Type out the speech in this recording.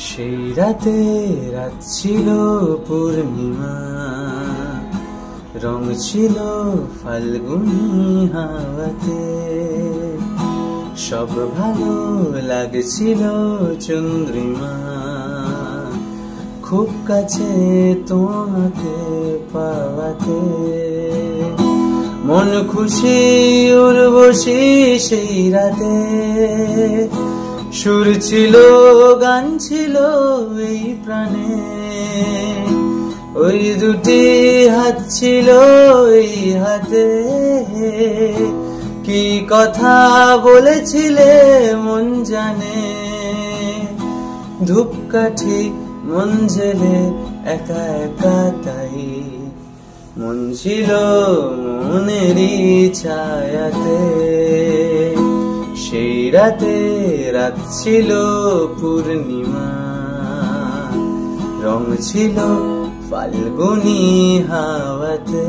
সেই রাতে রাত ছিল পূর্ণিমা, রং ছিল ফাল্গুনি হাওয়াতে। সব ভালো লাগছিল চন্দ্রিমা, খুব কাছে তোমাকে পাওয়াতে। মন খুশি উর্বশী সেই রাতে, সুর ছিল গান ছিল এই প্রাণে। ওই দুটি হাত ছিল এই হাতে, কি কথা বলেছিলে মন জানে। ধূপকাঠি মন জেলে একা একা তাই, মন ছিল মনেরই ছায়াতে। সেই রাতে রাত ছিল পূর্ণিমা, রং ছিল ফাল্গুনি হাওয়াতে।